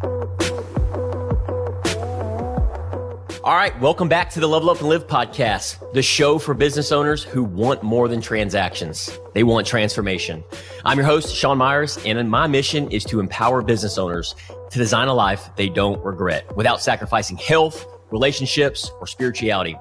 All right, welcome back to the Level Up and Live podcast, the show for business owners who want more than transactions. They want transformation. I'm your host, Sean Meyers, and my mission is to empower business owners to design a life they don't regret without sacrificing health, relationships, or spirituality.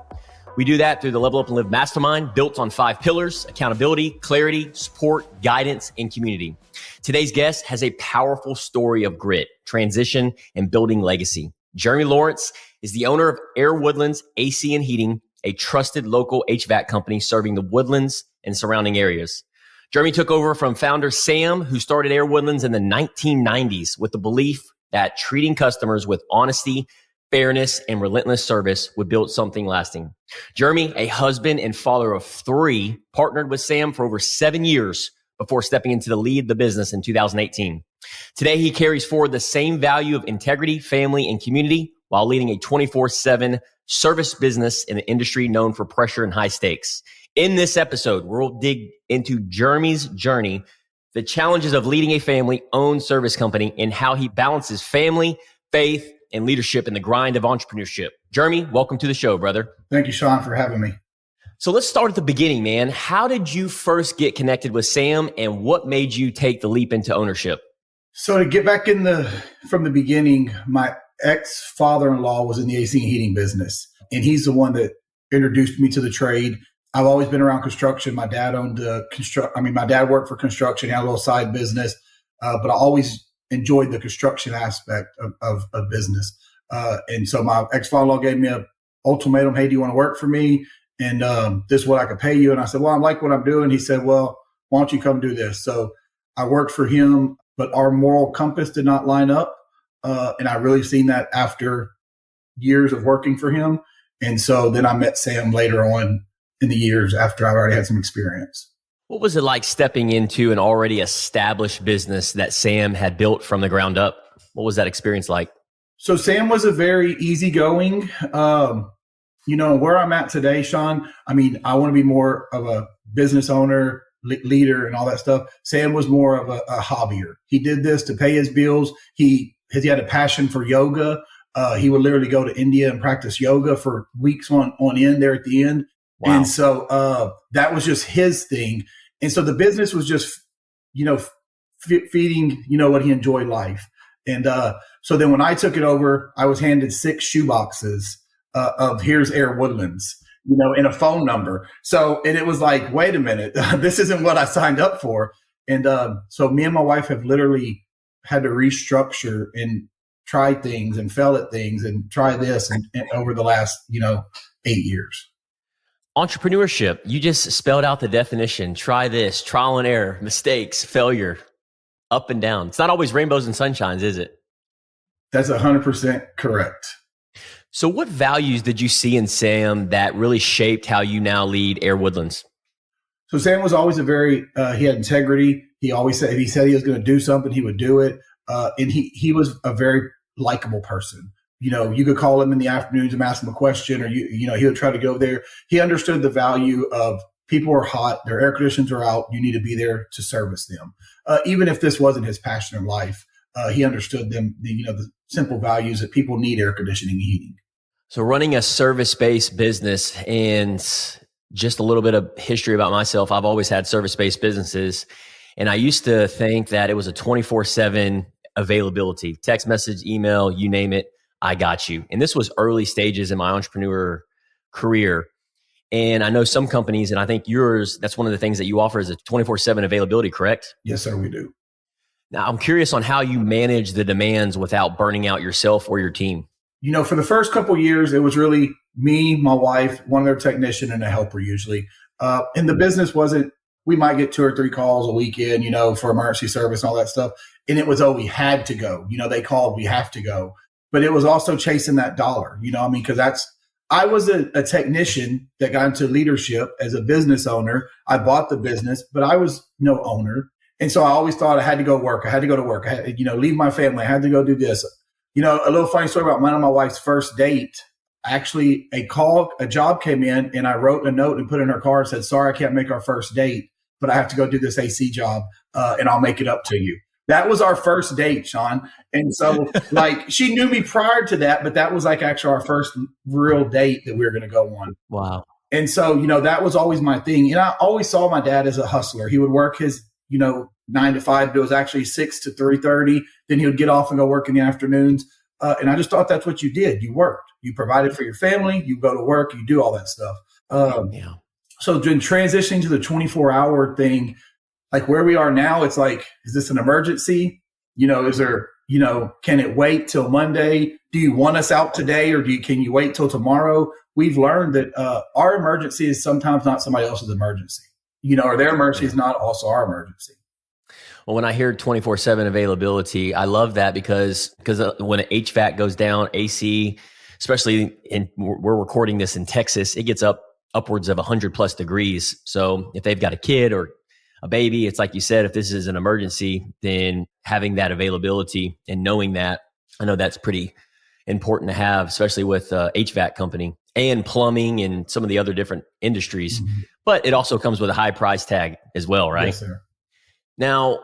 We do that through the Level Up and Live Mastermind, built on 5 pillars: accountability, clarity, support, guidance, and community. Today's guest has a powerful story of grit, transition, and building legacy. Jeremy Laurence is the owner of Air Woodlands AC and Heating, a trusted local HVAC company serving the Woodlands and surrounding areas. Jeremy took over from founder Sam, who started Air Woodlands in the 1990s with the belief that treating customers with honesty, fairness, and relentless service would build something lasting. Jeremy, a husband and father of 3, partnered with Sam for over 7 years before stepping into the lead of the business in 2018. Today, he carries forward the same value of integrity, family, and community while leading a 24/7 service business in an industry known for pressure and high stakes. In this episode, we'll dig into Jeremy's journey, the challenges of leading a family-owned service company, and how he balances family, faith, and leadership in the grind of entrepreneurship. Jeremy, welcome to the show, brother. Thank you, Sean, for having me. So let's start at the beginning, man. How did you first get connected with Sam, and what made you take the leap into ownership? So to get back from the beginning, my ex-father-in-law was in the AC and heating business, and he's the one that introduced me to the trade. I've always been around construction. My dad my dad worked for construction, had a little side business, but I always enjoyed the construction aspect of business. And so my ex-father-in-law gave me an ultimatum: "Hey, do you want to work for me? And this is what I could pay you." And I said, "Well, I like what I'm doing." He said, "Well, why don't you come do this?" So I worked for him, but our moral compass did not line up. And I really seen that after years of working for him. And so then I met Sam later on in the years after I already had some experience. What was it like stepping into an already established business that Sam had built from the ground up? What was that experience like? So Sam was a very easygoing, where I'm at today, Sean. I mean, I want to be more of a business owner, leader, and all that stuff. Sam was more of a hobbyer. He did this to pay his bills. He had a passion for yoga. He would literally go to India and practice yoga for weeks on end there at the end. Wow. And so that was just his thing. And so the business was just, feeding, what he enjoyed life. And so then when I took it over, I was handed 6 shoeboxes of "Here's Air Woodlands," and a phone number. So, and it was like, wait a minute, this isn't what I signed up for. And so me and my wife have literally had to restructure and try things and fail at things and try this and over the last, 8 years. Entrepreneurship, you just spelled out the definition. Try this, trial and error, mistakes, failure, up and down. It's not always rainbows and sunshines, is it? That's 100% correct. So what values did you see in Sam that really shaped how you now lead Air Woodlands? So Sam was always he had integrity. He always said, if he said he was going to do something, he would do it. And he was a very likable person. You could call him in the afternoons and ask him a question, or, he would try to go there. He understood the value of people are hot, their air conditioners are out. You need to be there to service them. Even if this wasn't his passion in life, he understood them, the simple values that people need air conditioning and heating. So running a service-based business, and just a little bit of history about myself, I've always had service-based businesses. And I used to think that it was a 24/7 availability, text message, email, you name it, I got you. And this was early stages in my entrepreneur career. And I know some companies, and I think yours, that's one of the things that you offer is a 24/7 availability, correct? Yes, sir, we do. Now, I'm curious on how you manage the demands without burning out yourself or your team. For the first couple of years, it was really me, my wife, one other technician, and a helper usually. And the business wasn't, we might get 2 or 3 calls a weekend, for emergency service and all that stuff. And it was, we had to go. They called, we have to go. But it was also chasing that dollar, because I was a technician that got into leadership as a business owner. I bought the business, but I was no owner. And so I always thought I had to go work. I had to go to work. I had to, leave my family. I had to go do this. A little funny story about mine and my wife's first date. Actually, a job came in, and I wrote a note and put in her car and said, "Sorry, I can't make our first date, but I have to go do this AC job, and I'll make it up to you." That was our first date, Sean. And so like she knew me prior to that, but that was like actually our first real date that we were going to go on. Wow. And so, that was always my thing. And I always saw my dad as a hustler. He would work his, 9 to 5, but it was actually 6 to 3:30. Then he would get off and go work in the afternoons. And I just thought that's what you did. You worked, you provided for your family, you go to work, you do all that stuff. So then transitioning to the 24-hour thing, like where we are now, it's like, is this an emergency? Is there, can it wait till Monday? Do you want us out today or can you wait till tomorrow? We've learned that our emergency is sometimes not somebody else's emergency, or their emergency is not also our emergency. Well, when I hear 24/7 availability, I love that because when an HVAC goes down, AC, especially we're recording this in Texas, it gets upwards of 100 plus degrees. So if they've got a kid or a baby, it's like you said, if this is an emergency, then having that availability and knowing that, I know that's pretty important to have, especially with HVAC company and plumbing and some of the other different industries. Mm-hmm. But it also comes with a high price tag as well, right? Yes, sir. Now,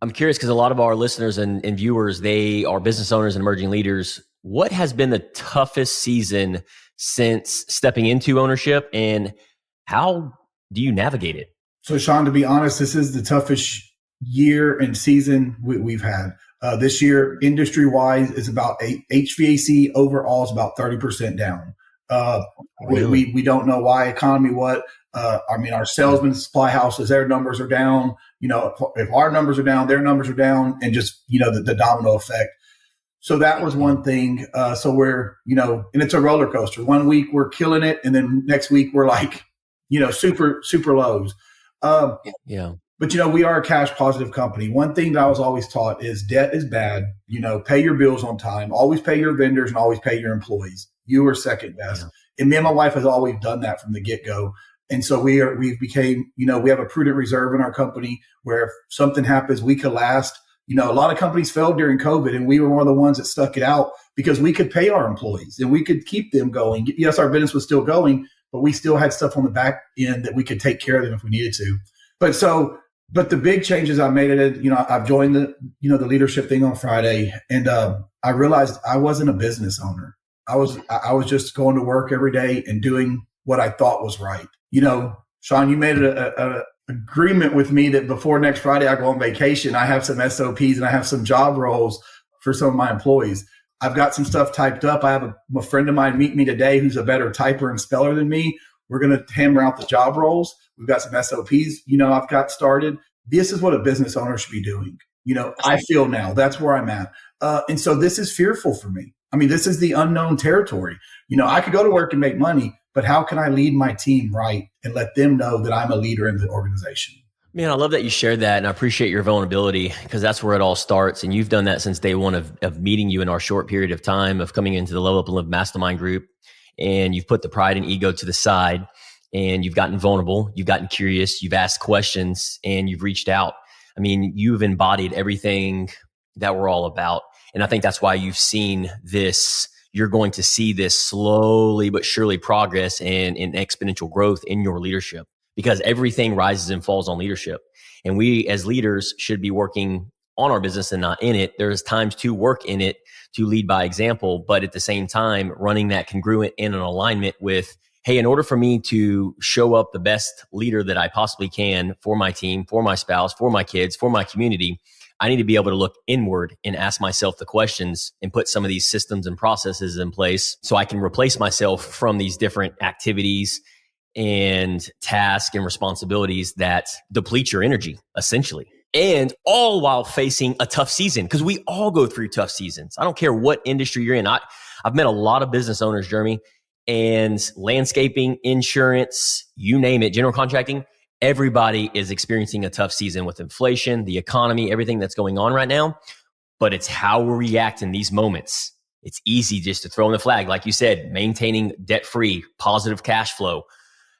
I'm curious because a lot of our listeners and viewers, they are business owners and emerging leaders. What has been the toughest season since stepping into ownership, and how do you navigate it? So, Sean, to be honest, this is the toughest year and season we've had. This year, industry-wise, is about HVAC overall is about 30% down. Really? We don't know why. Economy, what? Our salesmen, supply houses, their numbers are down. If our numbers are down, their numbers are down, and just the domino effect. So that was one thing. So we're and it's a roller coaster. One week we're killing it, and then next week we're like super lows. But we are a cash positive company. One thing that I was always taught is debt is bad. Pay your bills on time. Always pay your vendors and always pay your employees. You are second best. Yeah. And me and my wife has always done that from the get go. And so we have a prudent reserve in our company where if something happens, we could last. A lot of companies failed during COVID, and we were one of the ones that stuck it out because we could pay our employees and we could keep them going. Yes, our business was still going, but we still had stuff on the back end that we could take care of them if we needed to. But the big changes I made it, I've joined the leadership thing on Friday, and I realized I wasn't a business owner. I was just going to work every day and doing what I thought was right. Sean, you made a agreement with me that before next Friday I go on vacation, I have some SOPs and I have some job roles for some of my employees. I've got some stuff typed up. I have a friend of mine meet me today who's a better typer and speller than me. We're going to hammer out the job roles. We've got some SOPs, I've got started. This is what a business owner should be doing. I feel now that's where I'm at. And so this is fearful for me. This is the unknown territory. I could go to work and make money, but how can I lead my team right and let them know that I'm a leader in the organization? Man, I love that you shared that, and I appreciate your vulnerability because that's where it all starts. And you've done that since day one of meeting you in our short period of time of coming into the Level Up and Live Mastermind group. And you've put the pride and ego to the side, and you've gotten vulnerable, you've gotten curious, you've asked questions, and you've reached out. You've embodied everything that we're all about. And I think that's why you've seen this. You're going to see this slowly but surely progress and exponential growth in your leadership because everything rises and falls on leadership. And we as leaders should be working on our business and not in it. There's times to work in it, to lead by example, but at the same time, running that congruent in an alignment with, hey, in order for me to show up the best leader that I possibly can for my team, for my spouse, for my kids, for my community, I need to be able to look inward and ask myself the questions and put some of these systems and processes in place so I can replace myself from these different activities and tasks and responsibilities that deplete your energy, essentially. And all while facing a tough season, because we all go through tough seasons. I don't care what industry you're in. I've met a lot of business owners, Jeremy, and landscaping, insurance, you name it, general contracting. Everybody is experiencing a tough season with inflation, the economy, everything that's going on right now. But it's how we react in these moments. It's easy just to throw in the flag. Like you said, maintaining debt-free, positive cash flow.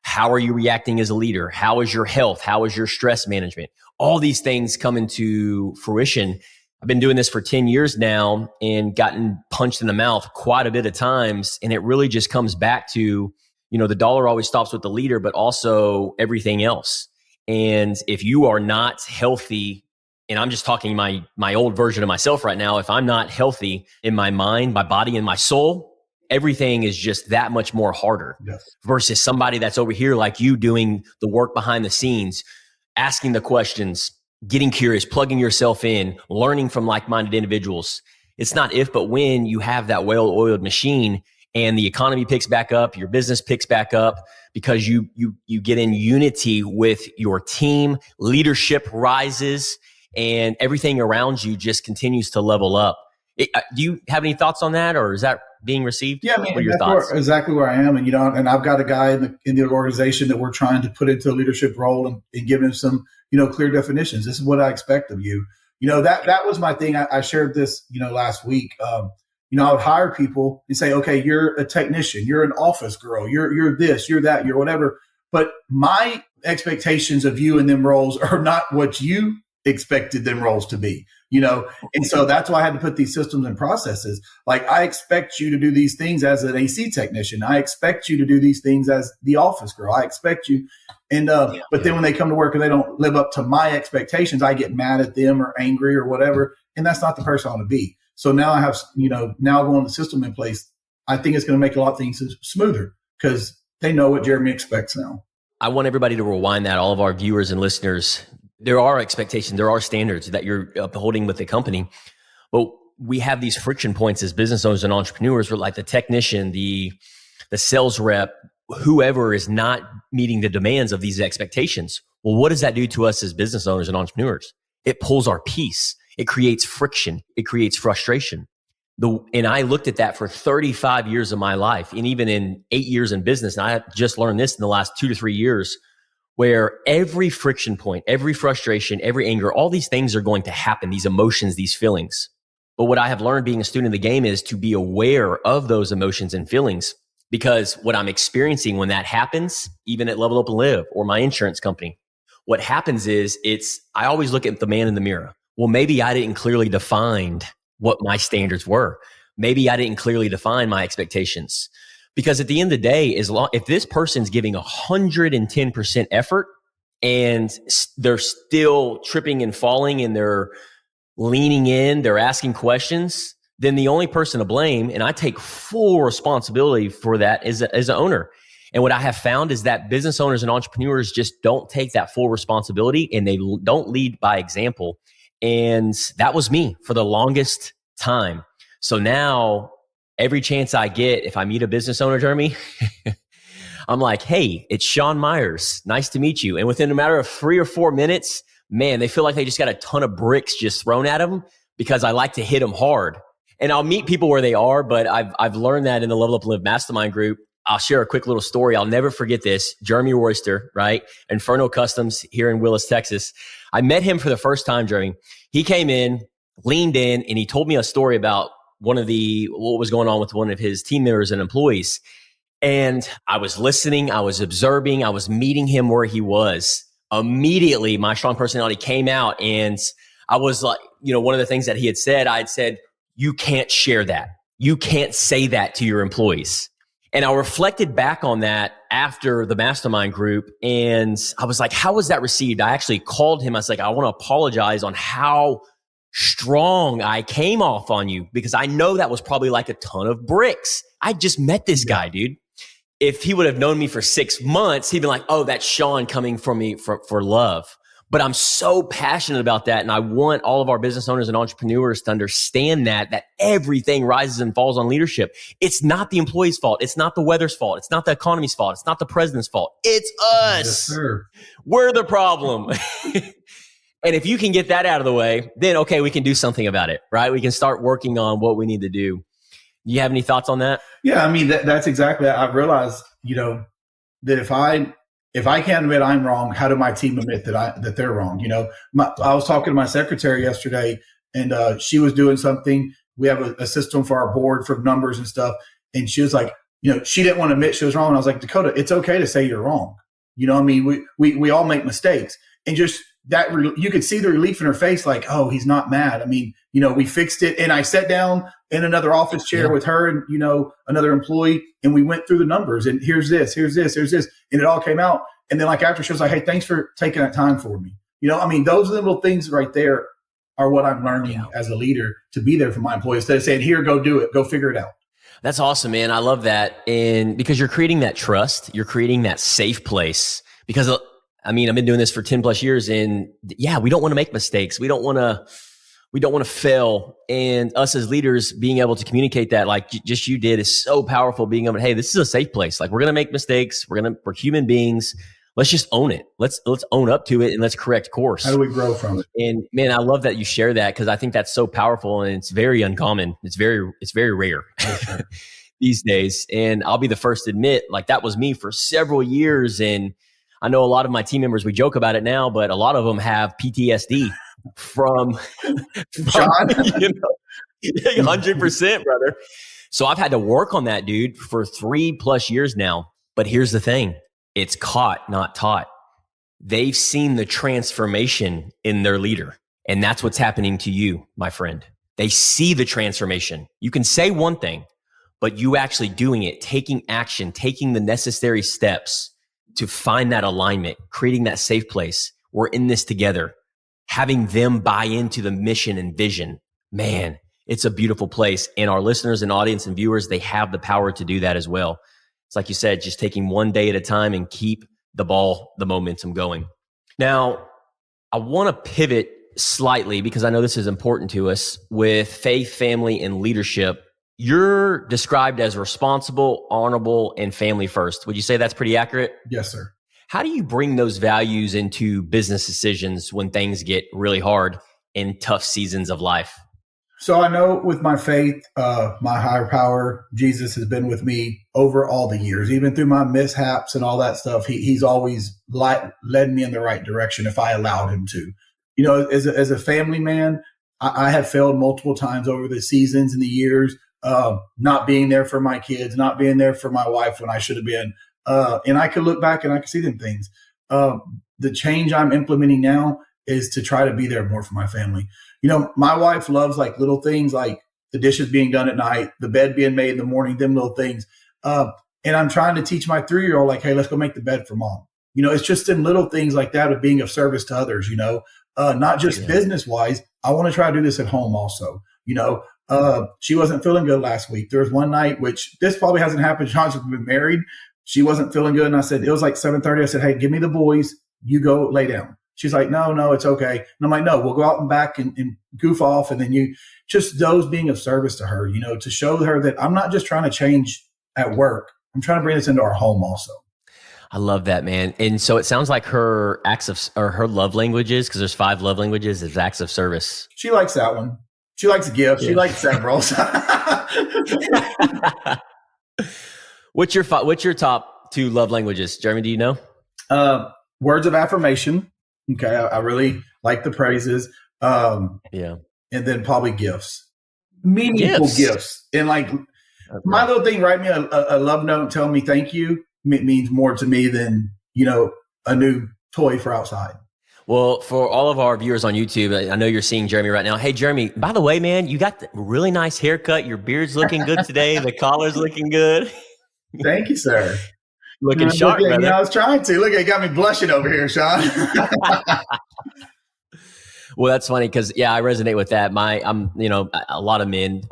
How are you reacting as a leader? How is your health? How is your stress management? All these things come into fruition. I've been doing this for 10 years now and gotten punched in the mouth quite a bit of times. And it really just comes back to, the dollar always stops with the leader, but also everything else. And if you are not healthy and I'm just talking my old version of myself right now, if I'm not healthy in my mind, my body, and my soul, everything is just that much more harder. Yes. Versus somebody that's over here like you doing the work behind the scenes, asking the questions, getting curious, plugging yourself in, learning from like-minded individuals. It's not if, but when you have that well-oiled machine and the economy picks back up, your business picks back up because you get in unity with your team, leadership rises, and everything around you just continues to level up. Do you have any thoughts on that, or is that being received? Yeah, I mean, what are your thoughts? Exactly where I am. And, and I've got a guy in the organization that we're trying to put into a leadership role and give him some, clear definitions. This is what I expect of you. That was my thing. I shared this, last week. I would hire people and say, okay, you're a technician, you're an office girl, you're this, you're that, you're whatever. But my expectations of you in them roles are not what you expected them roles to be, and so that's why I had to put these systems and processes. Like, I expect you to do these things as an AC technician. I expect you to do these things as the office girl. I expect you. And, but then when they come to work and they don't live up to my expectations, I get mad at them or angry or whatever. And that's not the person I want to be. So now I have, now going the system in place, I think it's going to make a lot of things smoother because they know what Jeremy expects now. I want everybody to rewind that, all of our viewers and listeners. There are expectations, there are standards that you're upholding with the company, but we have these friction points as business owners and entrepreneurs where, like, the technician, the sales rep, whoever is not meeting the demands of these expectations. Well, what does that do to us as business owners and entrepreneurs? It pulls our peace. It creates friction. It creates frustration. And I looked at that for 35 years of my life, and even in 8 years in business. And I just learned this in the last 2 to 3 years, where every friction point, every frustration, every anger, all these things are going to happen, these emotions, these feelings. But what I have learned being a student of the game is to be aware of those emotions and feelings, because what I'm experiencing when that happens, even at Level Up and Live or my insurance company, what happens is I always look at the man in the mirror. Well, maybe I didn't clearly define what my standards were. Maybe I didn't clearly define my expectations. Because at the end of the day, if this person's giving 110% effort and they're still tripping and falling and they're leaning in, they're asking questions, then the only person to blame, and I take full responsibility for that, is an owner. And what I have found is that business owners and entrepreneurs just don't take that full responsibility, and they don't lead by example. And that was me for the longest time. So now, every chance I get, if I meet a business owner, Jeremy, I'm like, hey, it's Sean Meyers. Nice to meet you. And within a matter of 3 or 4 minutes, man, they feel like they just got a ton of bricks just thrown at them because I like to hit them hard. And I'll meet people where they are, but I've learned that in the Level Up and Live Mastermind group. I'll share a quick little story. I'll never forget this. Jeremy Royster, right? Inferno Customs here in Willis, Texas. I met him for the first time, Jeremy. He came in, leaned in, and he told me a story about what was going on with one of his team members and employees. And I was listening, I was observing, I was meeting him where he was. Immediately, my strong personality came out, and I was like, one of the things that he had said, I had said, you can't share that. You can't say that to your employees. And I reflected back on that after the mastermind group, and I was like, how was that received? I actually called him. I was like, I want to apologize on how strong I came off on you, because I know that was probably like a ton of bricks. I just met this guy, dude. If he would have known me for 6 months, he'd been like, oh, that's Sean coming from me for love. But I'm so passionate about that. And I want all of our business owners and entrepreneurs to understand that everything rises and falls on leadership. It's not the employee's fault. It's not the weather's fault. It's not the economy's fault. It's not the president's fault. It's us. Yes, sir. We're the problem. And if you can get that out of the way, then okay, we can do something about it, right? We can start working on what we need to do. You have any thoughts on that? Yeah, I mean, that's exactly. I've realized, that if I can't admit I'm wrong, how do my team admit that they're wrong? I was talking to my secretary yesterday, and she was doing something. We have a system for our board for numbers and stuff, and she was like, she didn't want to admit she was wrong. And I was like, Dakota, it's okay to say you're wrong. I mean, we all make mistakes, and just that you could see the relief in her face, like, oh, he's not mad. I mean, we fixed it. And I sat down in another office chair with her and, another employee, and we went through the numbers, and here's this. And it all came out. And then like after she was like, hey, thanks for taking that time for me. I mean, those little things right there are what I'm learning as a leader to be there for my employees instead of saying, here, go do it, go figure it out. That's awesome, man. I love that. And because you're creating that trust, you're creating that safe place. Because I mean, I've been doing this for 10 plus years, and we don't want to make mistakes. We don't want to fail. And us as leaders being able to communicate that, like just you did, is so powerful. Being able to, hey, this is a safe place. Like, we're going to make mistakes. We're human beings. Let's just own it. Let's own up to it, and let's correct course. How do we grow from it? And man, I love that you share that, because I think that's so powerful, and it's very uncommon. It's very rare these days. And I'll be the first to admit, like, that was me for several years. And I know a lot of my team members, we joke about it now, but a lot of them have PTSD from Sean. 100%, brother. So I've had to work on that, dude, for 3+ years now. But here's the thing. It's caught, not taught. They've seen the transformation in their leader. And that's what's happening to you, my friend. They see the transformation. You can say one thing, but you actually doing it, taking action, taking the necessary steps to find that alignment, creating that safe place. We're in this together. Having them buy into the mission and vision. Man, it's a beautiful place. And our listeners and audience and viewers, they have the power to do that as well. It's like you said, just taking one day at a time and keep the momentum going. Now, I want to pivot slightly, because I know this is important to us, with faith, family, and leadership. You're described as responsible, honorable, and family first. Would you say that's pretty accurate? Yes, sir. How do you bring those values into business decisions when things get really hard in tough seasons of life? So I know with my faith, my higher power, Jesus, has been with me over all the years, even through my mishaps and all that stuff. He's always led me in the right direction if I allowed him to. You know, as a family man, I have failed multiple times over the seasons and the years, not being there for my kids, not being there for my wife when I should have been. And I could look back and I could see them things. The change I'm implementing now is to try to be there more for my family. You know, my wife loves like little things, like the dishes being done at night, the bed being made in the morning, them little things. And I'm trying to teach my 3-year-old, like, hey, let's go make the bed for mom. You know, it's just in little things like that of being of service to others, you know, not just business wise. I want to try to do this at home also. You know, she wasn't feeling good last week. There was one night, which this probably hasn't happened. Sean's been married. She wasn't feeling good. And I said, it was like 7:30. I said, hey, give me the boys. You go lay down. She's like, no, it's okay. And I'm like, no, we'll go out and back and goof off. And then just those being of service to her, you know, to show her that I'm not just trying to change at work. I'm trying to bring this into our home also. I love that, man. And so it sounds like her her love languages, because there's 5 love languages, is acts of service. She likes that one. She likes gifts. Yeah. She likes several. What's your top 2 love languages, Jeremy? Do you know? Words of affirmation. Okay, I really like the praises. And then probably gifts, meaningful gifts. And like my little thing, write me a love note, tell me thank you. It means more to me than, you know, a new toy for outside. Well, for all of our viewers on YouTube, I know you're seeing Jeremy right now. Hey, Jeremy, by the way, man, you got the really nice haircut. Your beard's looking good today. The collar's looking good. Thank you, sir. Looking sharp, brother. Yeah, I was trying to. Look, it got me blushing over here, Sean. Well, that's funny because, I resonate with that. A lot of men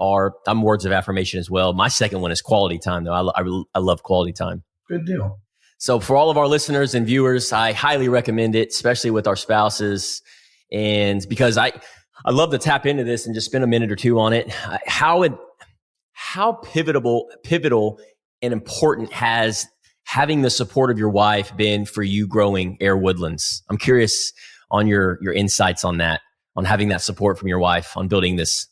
I'm words of affirmation as well. My second one is quality time, though. I love quality time. Good deal. So for all of our listeners and viewers, I highly recommend it, especially with our spouses. And because I love to tap into this and just spend a minute or two on it. How pivotal and important has having the support of your wife been for you growing Air Woodlands? I'm curious on your insights on that, on having that support from your wife, on building this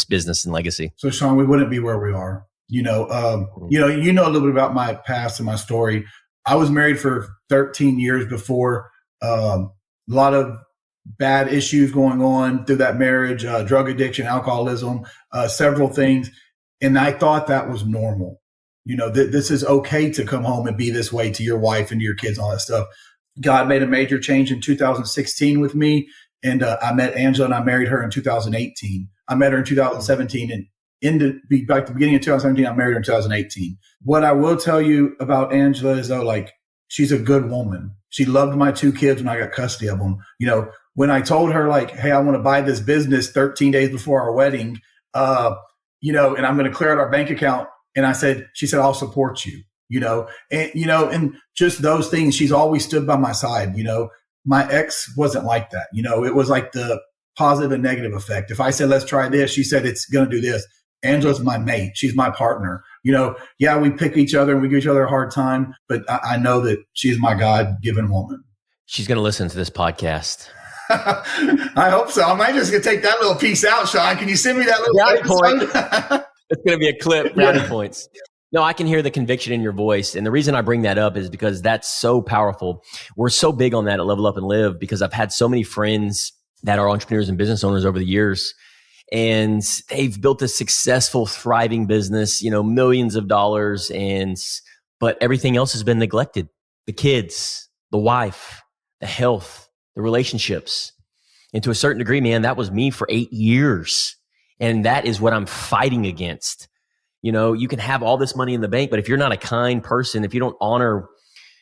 business and legacy. So Sean, we wouldn't be where we are. You know a little bit about my past and my story. I was married for 13 years before, a lot of bad issues going on through that marriage, drug addiction, alcoholism, several things. And I thought that was normal. You know, this is okay to come home and be this way to your wife and to your kids and all that stuff. God made a major change in 2016 with me. And I met Angela and I married her in 2018. I met her in 2017 and the beginning of 2017, I married her in 2018. What I will tell you about Angela is though, like, she's a good woman. She loved my 2 kids when I got custody of them. You know, when I told her like, hey, I want to buy this business 13 days before our wedding, and I'm going to clear out our bank account. And she said, I'll support you, and just those things. She's always stood by my side. My ex wasn't like that. It was like the positive and negative effect. If I said, let's try this, she said, it's going to do this. Angela's my mate. She's my partner. Yeah, we pick each other and we give each other a hard time, but I know that she's my God-given woman. She's going to listen to this podcast. I hope so. I might just going to take that little piece out, Sean. Can you send me that little brownie point? It's going to be a clip, brownie points. No, I can hear the conviction in your voice. And the reason I bring that up is because that's so powerful. We're so big on that at Level Up and Live because I've had so many friends that are entrepreneurs and business owners over the years. And they've built a successful, thriving business, millions of dollars. But everything else has been neglected. The kids, the wife, the health, the relationships. And to a certain degree, man, that was me for 8 years. And that is what I'm fighting against. You can have all this money in the bank, but if you're not a kind person, if you don't honor,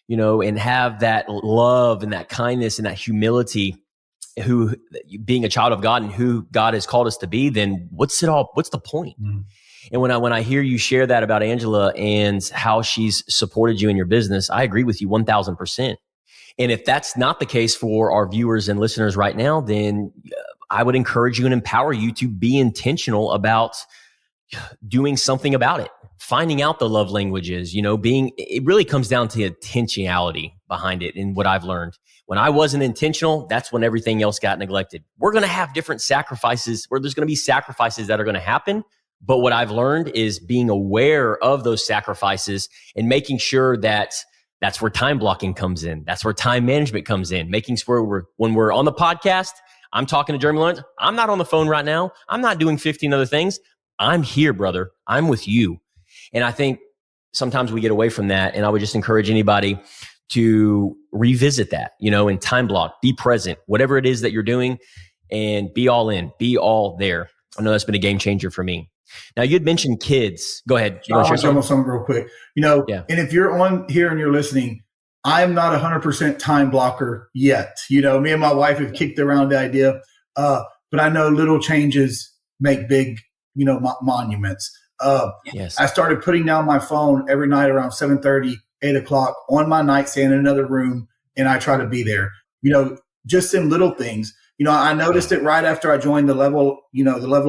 and have that love and that kindness and that humility, who being a child of God and who God has called us to be, then what's the point? Mm. And when I hear you share that about Angela and how she's supported you in your business, I agree with you 1000%. And if that's not the case for our viewers and listeners right now, then I would encourage you and empower you to be intentional about doing something about it, finding out the love languages, it really comes down to intentionality behind it. And what I've learned, when I wasn't intentional, that's when everything else got neglected. We're going to have different sacrifices where there's going to be sacrifices that are going to happen. But what I've learned is being aware of those sacrifices and making sure that that's where time blocking comes in. That's where time management comes in, making sure when we're on the podcast, I'm talking to Jeremy Laurence. I'm not on the phone right now. I'm not doing 15 other things. I'm here, brother. I'm with you. And I think sometimes we get away from that. And I would just encourage anybody to revisit that, and time block, be present, whatever it is that you're doing, and be all in, be all there. I know that's been a game changer for me. Now, you'd mentioned kids. Go ahead. You want to share something real quick? Yeah. And if you're on here and you're listening, I'm not 100% time blocker yet. Me and my wife have kicked around the idea, but I know little changes make big, monuments. Yes. I started putting down my phone every night around 7:30, 8 o'clock on my nightstand in another room, and I try to be there. Just in little things. I noticed it right after I joined the Level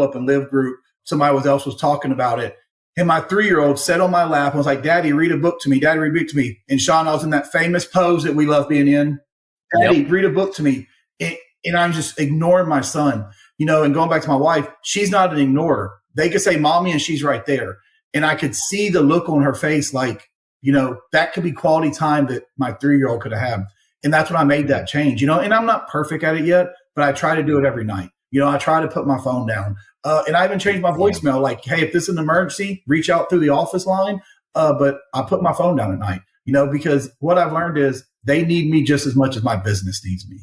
Up and Live group. Somebody else was talking about it. And my 3-year-old sat on my lap and was like, Daddy, read a book to me. Daddy, read a book to me. And Sean, I was in that famous pose that we love being in. Daddy, read a book to me. And I'm just ignoring my son, and going back to my wife, she's not an ignorer. They could say mommy and she's right there. And I could see the look on her face like, that could be quality time that my 3-year-old could have had. And that's when I made that change, and I'm not perfect at it yet, but I try to do it every night. I try to put my phone down. And I even changed my voicemail. Like, hey, if this is an emergency, reach out through the office line. But I put my phone down at night, because what I've learned is they need me just as much as my business needs me.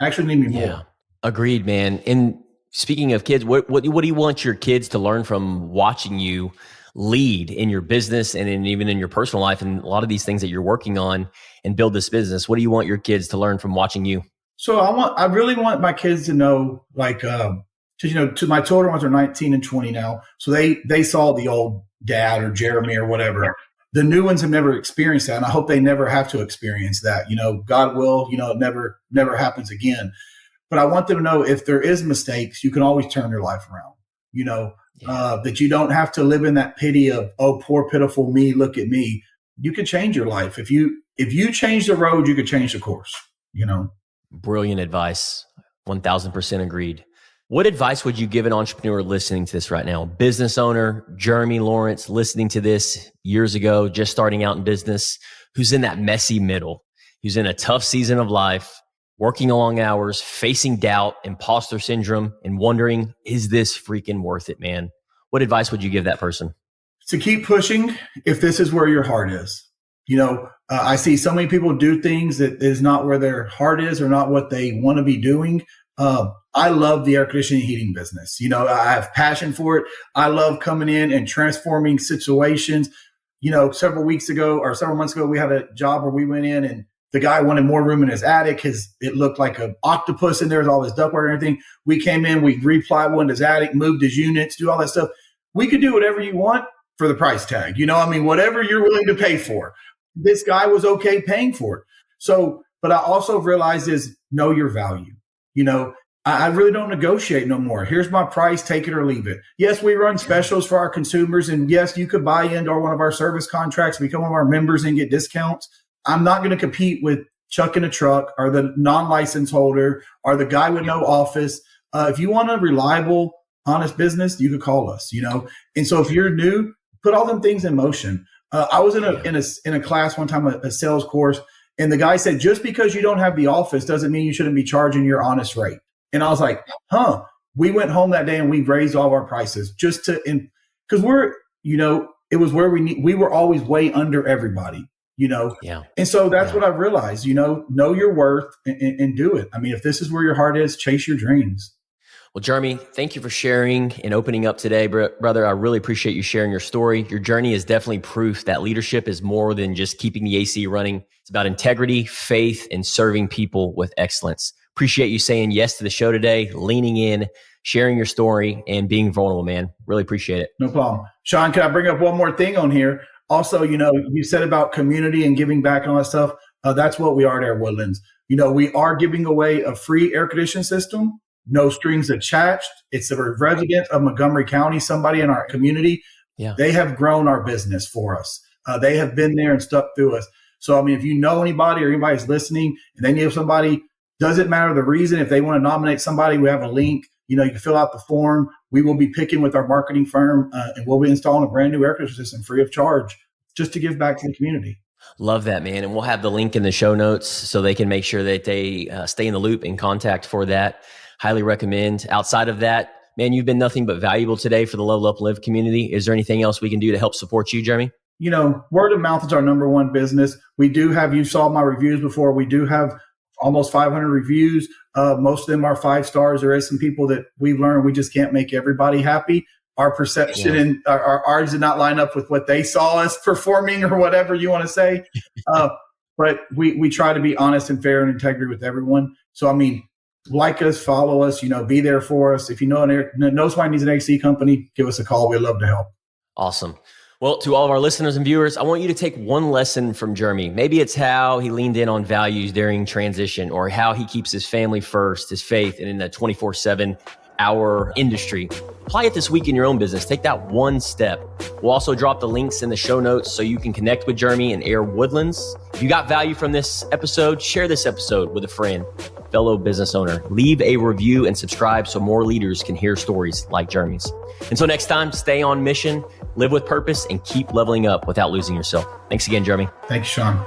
Actually need me more. Yeah, agreed, man. And speaking of kids, what do you want your kids to learn from watching you lead in your business and even in your personal life and a lot of these things that you're working on and build this business? What do you want your kids to learn from watching you? So I really want my kids to know, like, to my children, ones are 19 and 20 now. So they saw the old dad or Jeremy or whatever. The new ones have never experienced that. And I hope they never have to experience that. God will, it never happens again. But I want them to know if there is mistakes, you can always turn your life around, that you don't have to live in that pity of, oh, poor, pitiful me, look at me. You can change your life. If you change the road, you could change the course, Brilliant advice. 1000% agreed. What advice would you give an entrepreneur listening to this right now? Business owner, Jeremy Laurence, listening to this years ago, just starting out in business, who's in that messy middle, who's in a tough season of life, working long hours, facing doubt, imposter syndrome, and wondering, is this freaking worth it, man? What advice would you give that person? To keep pushing if this is where your heart is. I see so many people do things that is not where their heart is or not what they want to be doing. I love the air conditioning heating business. I have passion for it. I love coming in and transforming situations. Several months ago, we had a job where we went in and The guy wanted more room in his attic. It looked like an octopus in there with all his ductwork and everything. We came in, we re-plywooded his attic, moved his units, do all that stuff. We could do whatever you want for the price tag. Whatever you're willing to pay for. This guy was okay paying for it. So, but I also realized is know your value. I really don't negotiate no more. Here's my price, take it or leave it. Yes, we run specials for our consumers. And yes, you could buy into one of our service contracts, become one of our members and get discounts. I'm not going to compete with Chuck in a truck or the non-license holder or the guy with no office. If you want a reliable, honest business, you could call us, And so if you're new, put all them things in motion. I was in a class one time, a sales course, and the guy said, just because you don't have the office doesn't mean you shouldn't be charging your honest rate. And I was like, we went home that day and we raised all of our prices because it was where we were always way under everybody. Yeah. And so that's what I realized, know your worth and do it. I mean, if this is where your heart is, chase your dreams. Well, Jeremy, thank you for sharing and opening up today, brother. I really appreciate you sharing your story. Your journey is definitely proof that leadership is more than just keeping the AC running. It's about integrity, faith, and serving people with excellence. Appreciate you saying yes to the show today, leaning in, sharing your story, and being vulnerable, man. Really appreciate it. No problem. Sean, can I bring up one more thing on here? Also, you said about community and giving back and all that stuff. That's what we are at Air Woodlands. We are giving away a free air conditioning system, no strings attached. It's a resident of Montgomery County, somebody in our community. Yeah. They have grown our business for us. They have been there and stuck through us. So, if you know anybody or anybody's listening and they need somebody, doesn't matter the reason. If they want to nominate somebody, we have a link. You can fill out the form. We will be picking with our marketing firm and we'll be installing a brand new air conditioning system free of charge just to give back to the community. Love that, man. And we'll have the link in the show notes so they can make sure that they stay in the loop and contact for that. Highly recommend. Outside of that, man, you've been nothing but valuable today for the Level Up and Live community. Is there anything else we can do to help support you, Jeremy? Word of mouth is our number one business. We do have, you saw my reviews before, we do have almost 500 reviews. Most of them are 5 stars. There is some people that we've learned we just can't make everybody happy. Our perception and ours did not line up with what they saw us performing or whatever you want to say. But we try to be honest and fair and integrity with everyone. So, like us, follow us, be there for us. If you know somebody needs an AC company, give us a call. We'd love to help. Awesome. Well, to all of our listeners and viewers, I want you to take one lesson from Jeremy. Maybe it's how he leaned in on values during transition, or how he keeps his family first, his faith, and in the 24/7 hour industry. Apply it this week in your own business. Take that one step. We'll also drop the links in the show notes so you can connect with Jeremy and Air Woodlands. If you got value from this episode, share this episode with a friend, fellow business owner. Leave a review and subscribe so more leaders can hear stories like Jeremy's. Until next time, stay on mission, live with purpose, and keep leveling up without losing yourself. Thanks again, Jeremy. Thanks, Sean.